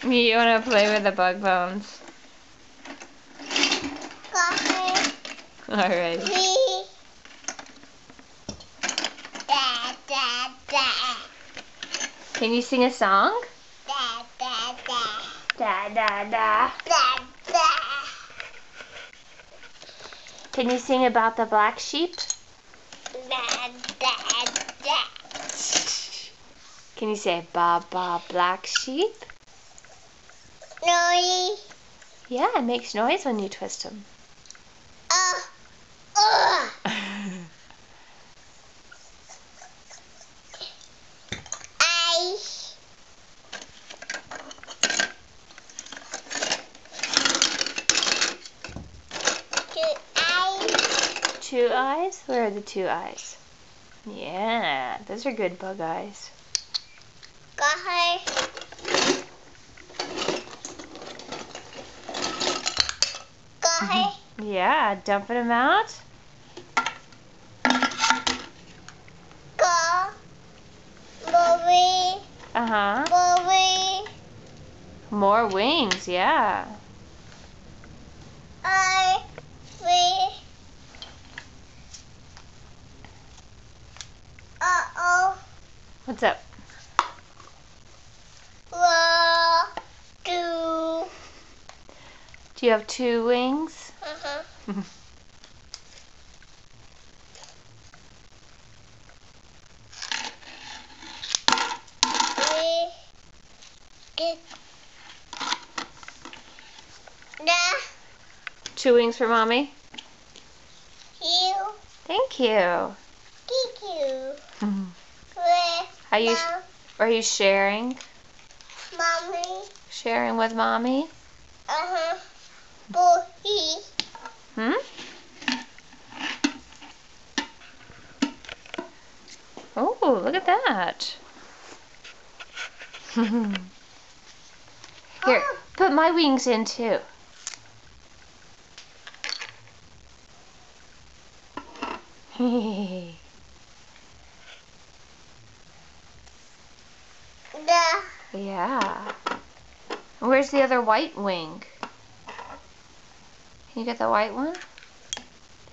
You want to play with the bug bones? Alright. Can you sing a song? Da da da. Can you sing about the black sheep? Can you say ba ba black sheep? Noise. Yeah, it makes noise when you twist them. Eyes. Two eyes? Where are the two eyes? Yeah, those are good bug eyes. Got her. Got her. Yeah, dumping them out. Go. Movie. Uh-huh. Movie. More wings, yeah. Uh-oh. What's up? Two. Do you have two wings? Uh-huh. Get. Two wings for Mommy? You. Thank you. Thank you. Are you sharing? Mommy. Sharing with Mommy? Uh-huh. Boy. Oh, look at that. Here, put my wings in too. Yeah. Where's the other white wing? Can you get the white one?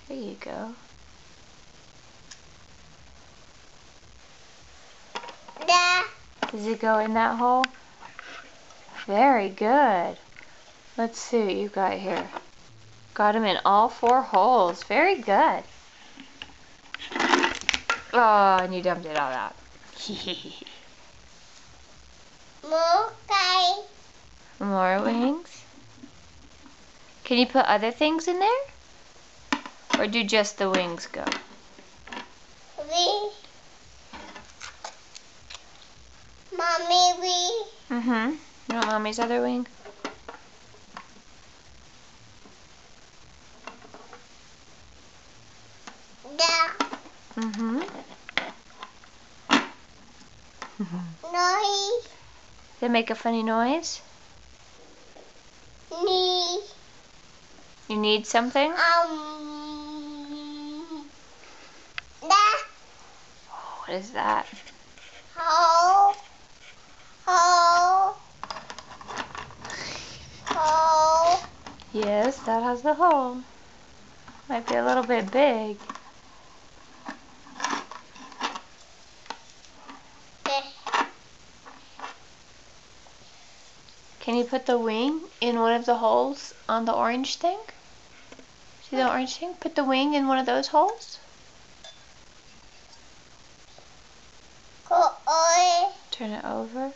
There you go. Does it go in that hole? Very good. Let's see what you got here. Got them in all four holes. Very good. Oh, and you dumped it all out. More wings. Can you put other things in there? Or do just the wings go? Mommy, You want Mommy's other wing? Noise. They make a funny noise? Need. You need something? What is that? Hole. Yes, that has the hole. Might be a little bit big. Can you put the wing in one of the holes on the orange thing? See the orange thing? Put the wing in one of those holes. Turn it over.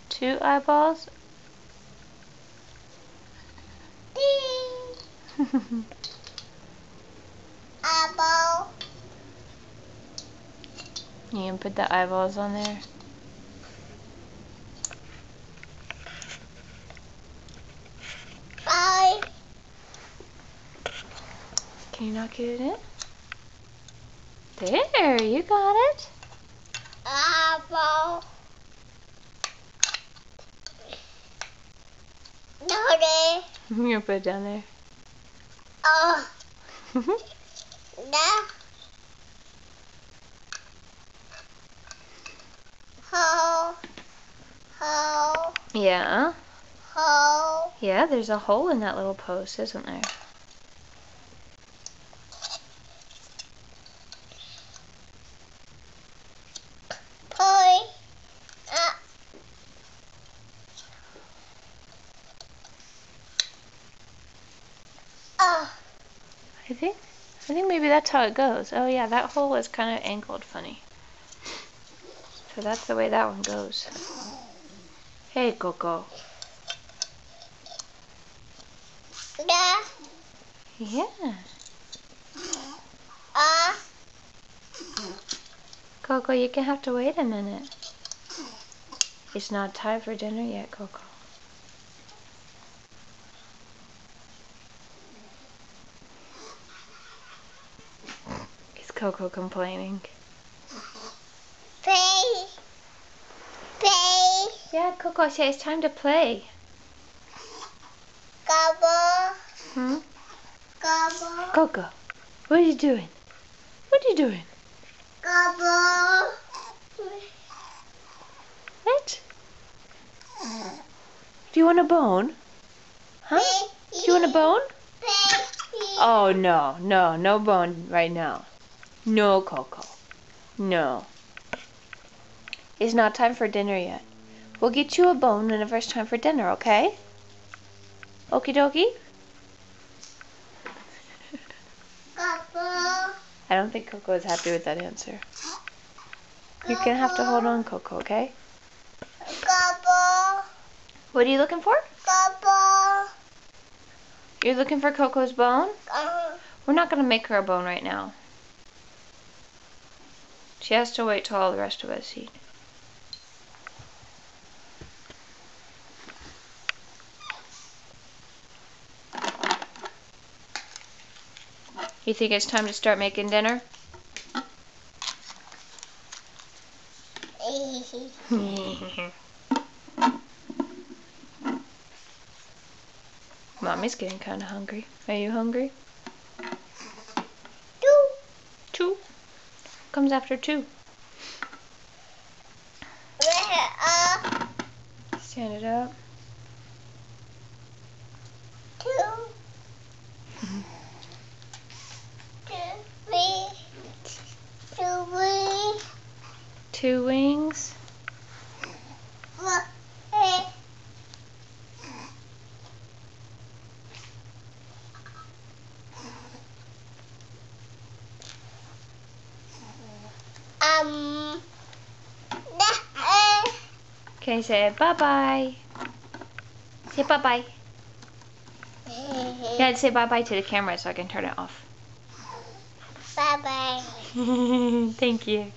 Two eyeballs? Eyeball. You can put the eyeballs on there. Can you not get it in? There, you got it. Apple. No, there. I'm gonna put it down there. Oh, no. Hole. Hole. Yeah. Hole. Yeah, there's a hole in that little post, isn't there? Pull up. Oh. I think maybe that's how it goes. Oh yeah, that hole is kind of angled funny. So that's the way that one goes. Hey, Coco. Yeah. Yeah. Uh. Coco, you can have to wait a minute. It's not time for dinner yet, Coco. Is Coco complaining? Play. Play. Yeah, Coco, say it's time to play. Gobble. Hmm? Gobble. Coco, what are you doing? What are you doing? Gobble. What? Do you want a bone? Huh? Do you want a bone? Oh, no, no, no bone right now. No, Coco. No. It's not time for dinner yet. We'll get you a bone whenever it's time for dinner, okay? Okie dokie? Gobble. I don't think Coco is happy with that answer. You're gonna have to hold on, Coco, okay? Gobble. What are you looking for? Gobble. You're looking for Coco's bone? Uh, We're not gonna make her a bone right now. She has to wait till all the rest of us eat. You think it's time to start making dinner? Mommy's getting kind of hungry. Are you hungry? 2. 2? Comes after 2. Stand it up. 2. 3. 2 wings. 4. Can you say bye-bye? Say bye-bye. You had to say bye-bye to the camera so I can turn it off. Bye bye. Thank you.